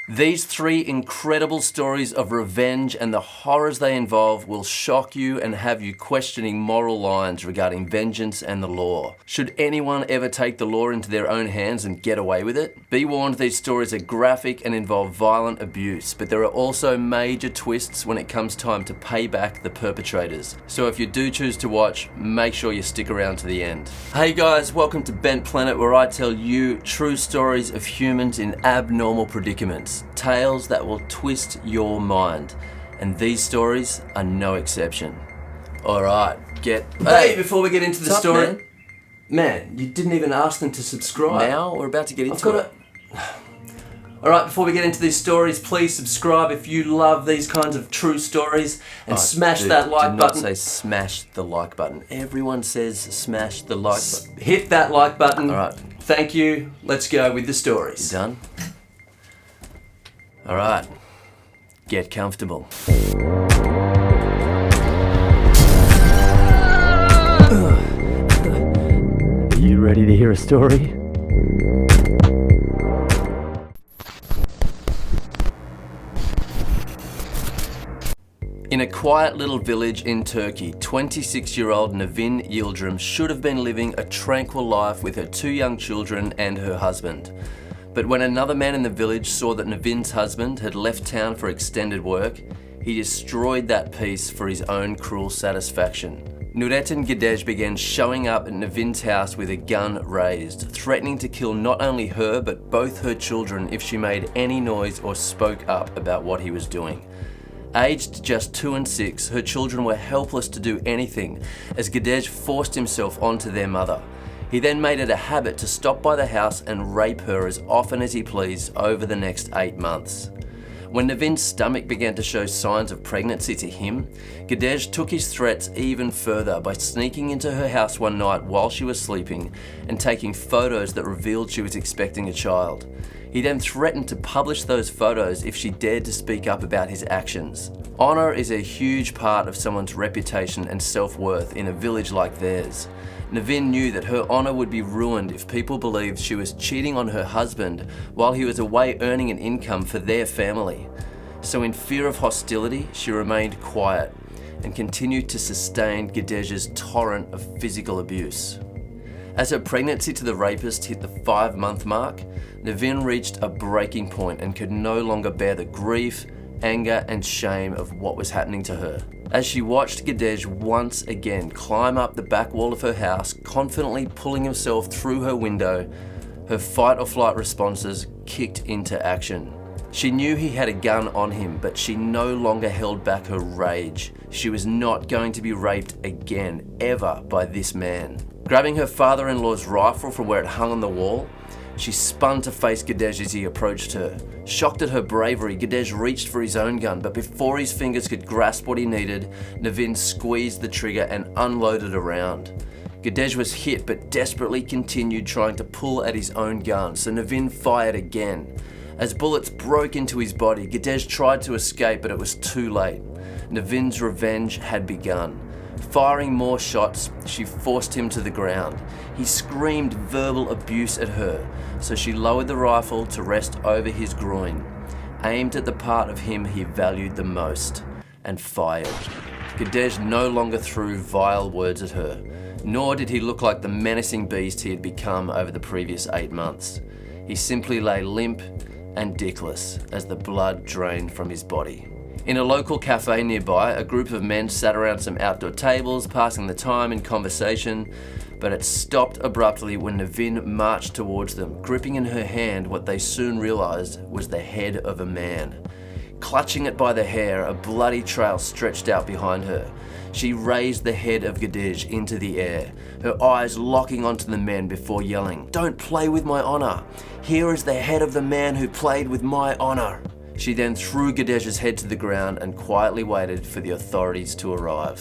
These three incredible stories of revenge and the horrors they involve will shock you and have you questioning moral lines regarding vengeance and the law. Should anyone ever take the law into their own hands and get away with it? Be warned, these stories are graphic and involve violent abuse, but there are also major twists when it comes time to pay back the perpetrators. So if you do choose to watch, make sure you stick around to the end. Hey guys, welcome to Bent Planet, where I tell you true stories of humans in abnormal predicaments. Tales that will twist your mind, and these stories are no exception. Alright, Hey, before we get into the story... Man, you didn't even ask them to subscribe. Now? We're about to get into it. Alright, before we get into these stories, please subscribe if you love these kinds of true stories, and smash that like button. Do not say smash the like button. Everyone says smash the like button. Hit that like button. Alright. Thank you. Let's go with the stories. You done? Alright, get comfortable. Are you ready to hear a story? In a quiet little village in Turkey, 26-year-old Nevin Yildrim should have been living a tranquil life with her 2 young children and her husband. But when another man in the village saw that Nevin's husband had left town for extended work, he destroyed that peace for his own cruel satisfaction. Nurettin Gidej began showing up at Nevin's house with a gun raised, threatening to kill not only her but both her children if she made any noise or spoke up about what he was doing. Aged just 2 and 6, her children were helpless to do anything as Gidej forced himself onto their mother. He then made it a habit to stop by the house and rape her as often as he pleased over the next 8 months. When Nevin's stomach began to show signs of pregnancy to him, Gidej took his threats even further by sneaking into her house one night while she was sleeping and taking photos that revealed she was expecting a child. He then threatened to publish those photos if she dared to speak up about his actions. Honor is a huge part of someone's reputation and self-worth in a village like theirs. Nevin knew that her honor would be ruined if people believed she was cheating on her husband while he was away earning an income for their family. So in fear of hostility, she remained quiet and continued to sustain Gidej's torrent of physical abuse. As her pregnancy to the rapist hit the 5-month mark, Nevin reached a breaking point and could no longer bear the grief, anger and shame of what was happening to her. As she watched Gidej once again climb up the back wall of her house, confidently pulling himself through her window, her fight or flight responses kicked into action. She knew he had a gun on him, but she no longer held back her rage. She was not going to be raped again, ever, by this man. Grabbing her father-in-law's rifle from where it hung on the wall, she spun to face Gidej as he approached her. Shocked at her bravery, Gidej reached for his own gun, but before his fingers could grasp what he needed, Nevin squeezed the trigger and unloaded a round. Gidej was hit but desperately continued trying to pull at his own gun, so Nevin fired again. As bullets broke into his body, Gidej tried to escape, but it was too late. Nevin's revenge had begun. Firing more shots, she forced him to the ground. He screamed verbal abuse at her, so she lowered the rifle to rest over his groin, aimed at the part of him he valued the most, and fired. Gidej no longer threw vile words at her, nor did he look like the menacing beast he had become over the previous 8 months. He simply lay limp and dickless as the blood drained from his body. In a local cafe nearby, a group of men sat around some outdoor tables, passing the time in conversation, but it stopped abruptly when Nevin marched towards them, gripping in her hand what they soon realized was the head of a man. Clutching it by the hair, a bloody trail stretched out behind her. She raised the head of Gidej into the air, her eyes locking onto the men before yelling, "Don't play with my honor! Here is the head of the man who played with my honor!" She then threw Gidej's head to the ground and quietly waited for the authorities to arrive.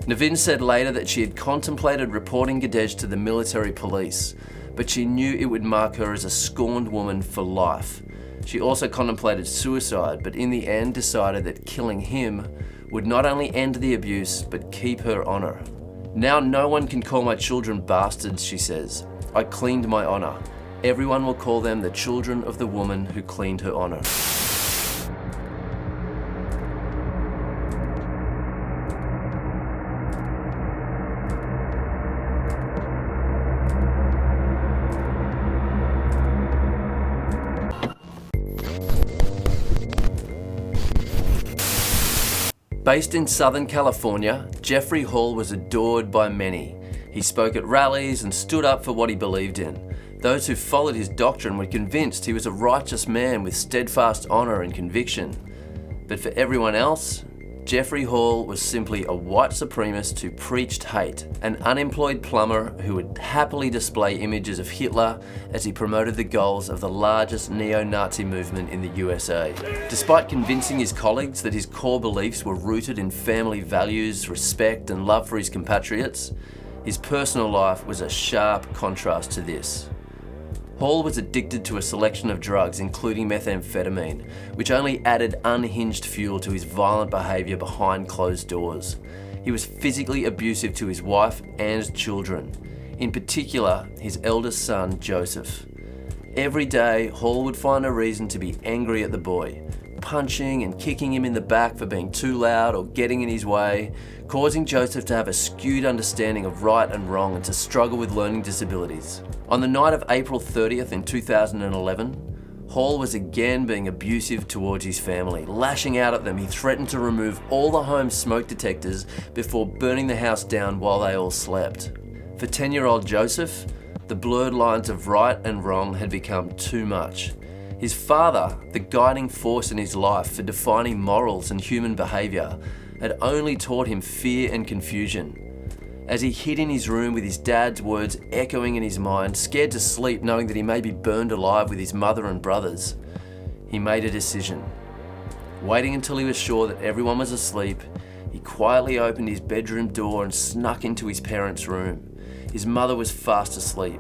Nevin said later that she had contemplated reporting Gidej to the military police, but she knew it would mark her as a scorned woman for life. She also contemplated suicide, but in the end decided that killing him would not only end the abuse, but keep her honor. "Now no one can call my children bastards," she says. "I cleaned my honor. Everyone will call them the children of the woman who cleaned her honor. Based in Southern California, Jeffrey Hall was adored by many. He spoke at rallies and stood up for what he believed in. Those who followed his doctrine were convinced he was a righteous man with steadfast honor and conviction. But for everyone else, Jeffrey Hall was simply a white supremacist who preached hate, an unemployed plumber who would happily display images of Hitler as he promoted the goals of the largest neo-Nazi movement in the USA. Despite convincing his colleagues that his core beliefs were rooted in family values, respect, and love for his compatriots, his personal life was a sharp contrast to this. Hall was addicted to a selection of drugs, including methamphetamine, which only added unhinged fuel to his violent behaviour behind closed doors. He was physically abusive to his wife and children, in particular his eldest son, Joseph. Every day, Hall would find a reason to be angry at the boy, punching and kicking him in the back for being too loud or getting in his way, causing Joseph to have a skewed understanding of right and wrong and to struggle with learning disabilities. On the night of April 30th in 2011, Hall was again being abusive towards his family. Lashing out at them, he threatened to remove all the home's smoke detectors before burning the house down while they all slept. For 10-year-old Joseph, the blurred lines of right and wrong had become too much. His father, the guiding force in his life for defining morals and human behaviour, had only taught him fear and confusion. As he hid in his room with his dad's words echoing in his mind, scared to sleep knowing that he may be burned alive with his mother and brothers, he made a decision. Waiting until he was sure that everyone was asleep, he quietly opened his bedroom door and snuck into his parents' room. His mother was fast asleep.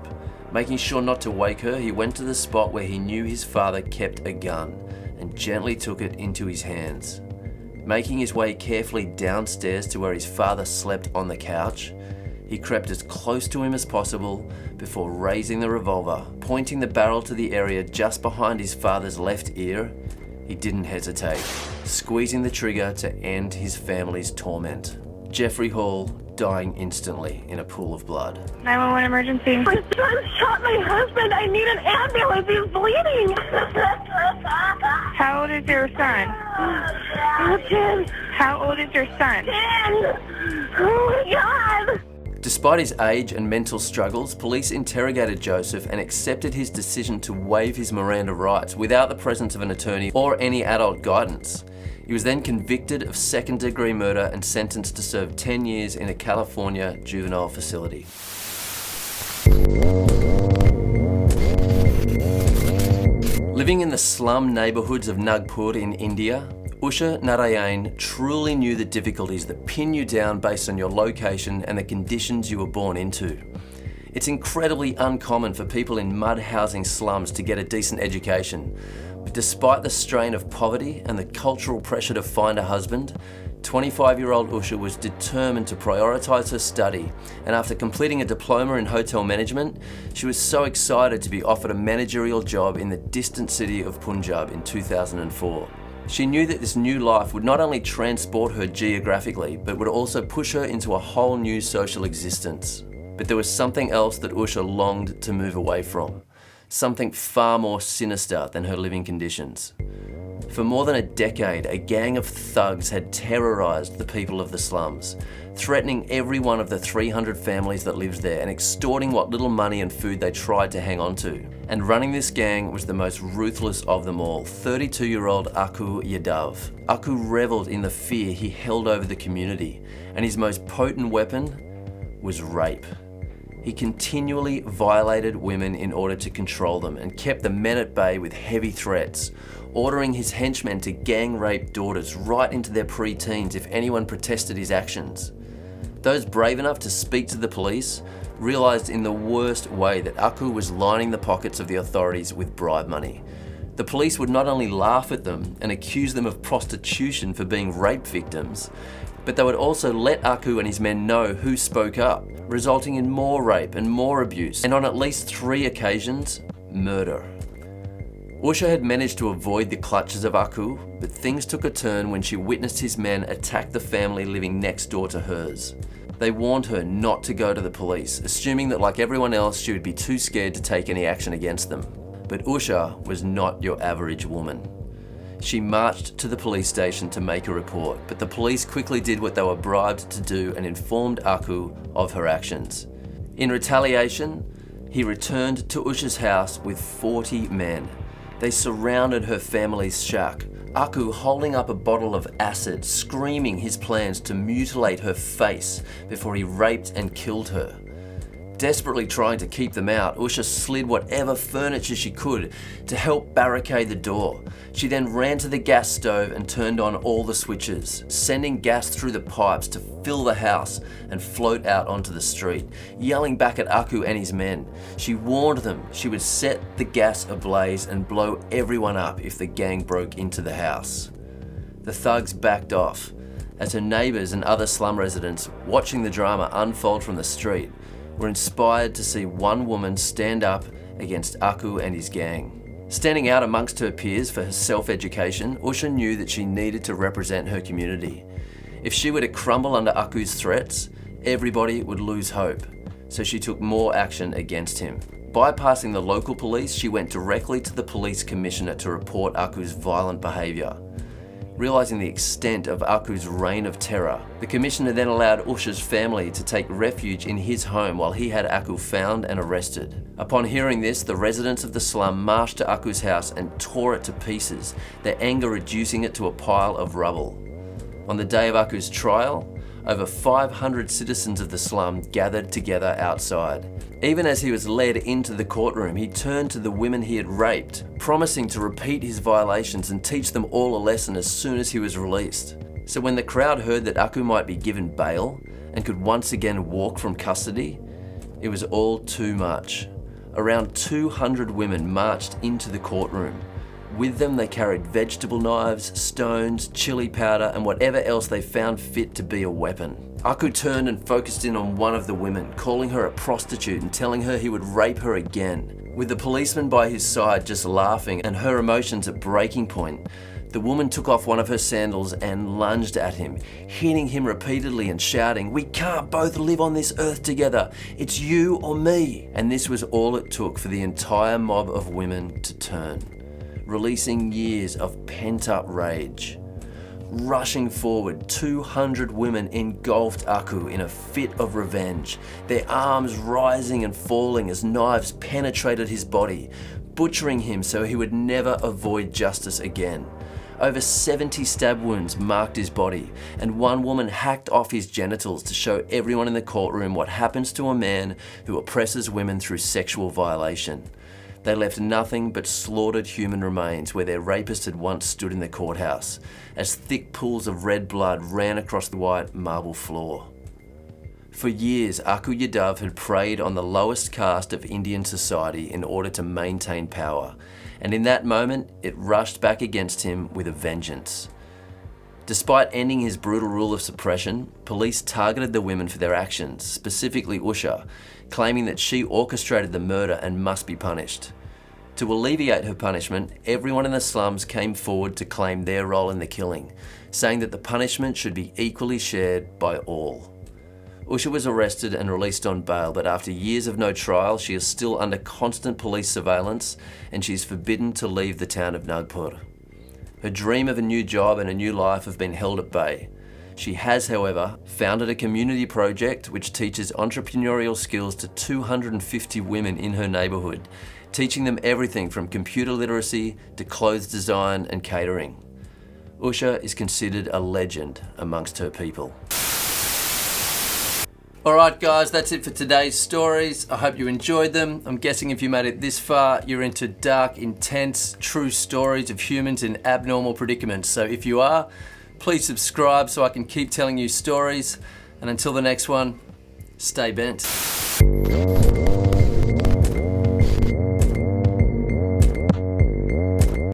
Making sure not to wake her, he went to the spot where he knew his father kept a gun and gently took it into his hands. Making his way carefully downstairs to where his father slept on the couch, he crept as close to him as possible before raising the revolver, pointing the barrel to the area just behind his father's left ear. He didn't hesitate, squeezing the trigger to end his family's torment. Jeffrey Hall dying instantly in a pool of blood. 911 emergency. My son shot my husband. I need an ambulance. He's bleeding. How old is your son? 10. How old is your son? 10. Oh my God. Despite his age and mental struggles, police interrogated Joseph and accepted his decision to waive his Miranda rights without the presence of an attorney or any adult guidance. He was then convicted of second-degree murder and sentenced to serve 10 years in a California juvenile facility. Living in the slum neighbourhoods of Nagpur in India, Usha Narayane truly knew the difficulties that pin you down based on your location and the conditions you were born into. It's incredibly uncommon for people in mud housing slums to get a decent education. But despite the strain of poverty and the cultural pressure to find a husband, 25-year-old Usha was determined to prioritise her study, and after completing a diploma in hotel management, she was so excited to be offered a managerial job in the distant city of Punjab in 2004. She knew that this new life would not only transport her geographically, but would also push her into a whole new social existence. But there was something else that Usha longed to move away from. Something far more sinister than her living conditions. For more than a decade, a gang of thugs had terrorised the people of the slums, threatening every one of the 300 families that lived there and extorting what little money and food they tried to hang on to. And running this gang was the most ruthless of them all, 32-year-old Akku Yadav. Akku revelled in the fear he held over the community, and his most potent weapon was rape. He continually violated women in order to control them and kept the men at bay with heavy threats, ordering his henchmen to gang rape daughters right into their pre-teens if anyone protested his actions. Those brave enough to speak to the police realised in the worst way that Akku was lining the pockets of the authorities with bribe money. The police would not only laugh at them and accuse them of prostitution for being rape victims, but they would also let Akku and his men know who spoke up, resulting in more rape and more abuse. And on at least 3 occasions, murder. Usha had managed to avoid the clutches of Akku, but things took a turn when she witnessed his men attack the family living next door to hers. They warned her not to go to the police, assuming that like everyone else, she would be too scared to take any action against them. But Usha was not your average woman. She marched to the police station to make a report, but the police quickly did what they were bribed to do and informed Akku of her actions. In retaliation, he returned to Usha's house with 40 men. They surrounded her family's shack, Akku holding up a bottle of acid, screaming his plans to mutilate her face before he raped and killed her. Desperately trying to keep them out, Usha slid whatever furniture she could to help barricade the door. She then ran to the gas stove and turned on all the switches, sending gas through the pipes to fill the house and float out onto the street, yelling back at Akku and his men. She warned them she would set the gas ablaze and blow everyone up if the gang broke into the house. The thugs backed off, as her neighbours and other slum residents, watching the drama unfold from the street, were inspired to see one woman stand up against Akku and his gang. Standing out amongst her peers for her self-education, Usha knew that she needed to represent her community. If she were to crumble under Akku's threats, everybody would lose hope, so she took more action against him. Bypassing the local police, she went directly to the police commissioner to report Akku's violent behaviour. Realising the extent of Akku's reign of terror, the commissioner then allowed Usha's family to take refuge in his home while he had Akku found and arrested. Upon hearing this, the residents of the slum marched to Akku's house and tore it to pieces, their anger reducing it to a pile of rubble. On the day of Akku's trial, over 500 citizens of the slum gathered together outside. Even as he was led into the courtroom, he turned to the women he had raped, promising to repeat his violations and teach them all a lesson as soon as he was released. So when the crowd heard that Akku might be given bail and could once again walk from custody, it was all too much. Around 200 women marched into the courtroom. With them, they carried vegetable knives, stones, chili powder, and whatever else they found fit to be a weapon. Akku turned and focused in on one of the women, calling her a prostitute and telling her he would rape her again. With the policeman by his side just laughing and her emotions at breaking point, the woman took off one of her sandals and lunged at him, hitting him repeatedly and shouting, "We can't both live on this earth together. It's you or me." And this was all it took for the entire mob of women to turn, releasing years of pent-up rage. Rushing forward, 200 women engulfed Akku in a fit of revenge, their arms rising and falling as knives penetrated his body, butchering him so he would never avoid justice again. Over 70 stab wounds marked his body, and one woman hacked off his genitals to show everyone in the courtroom what happens to a man who oppresses women through sexual violation. They left nothing but slaughtered human remains where their rapist had once stood in the courthouse, as thick pools of red blood ran across the white marble floor. For years, Akku Yadav had preyed on the lowest caste of Indian society in order to maintain power, and in that moment, it rushed back against him with a vengeance. Despite ending his brutal rule of suppression, police targeted the women for their actions, specifically Usha, claiming that she orchestrated the murder and must be punished. To alleviate her punishment, everyone in the slums came forward to claim their role in the killing, saying that the punishment should be equally shared by all. Usha was arrested and released on bail, but after years of no trial, she is still under constant police surveillance and she is forbidden to leave the town of Nagpur. Her dream of a new job and a new life have been held at bay. She has, however, founded a community project which teaches entrepreneurial skills to 250 women in her neighbourhood, teaching them everything from computer literacy to clothes design and catering. Usha is considered a legend amongst her people. Alright guys, that's it for today's stories. I hope you enjoyed them. I'm guessing if you made it this far, you're into dark, intense, true stories of humans in abnormal predicaments. So if you are, please subscribe so I can keep telling you stories. And until the next one, stay bent.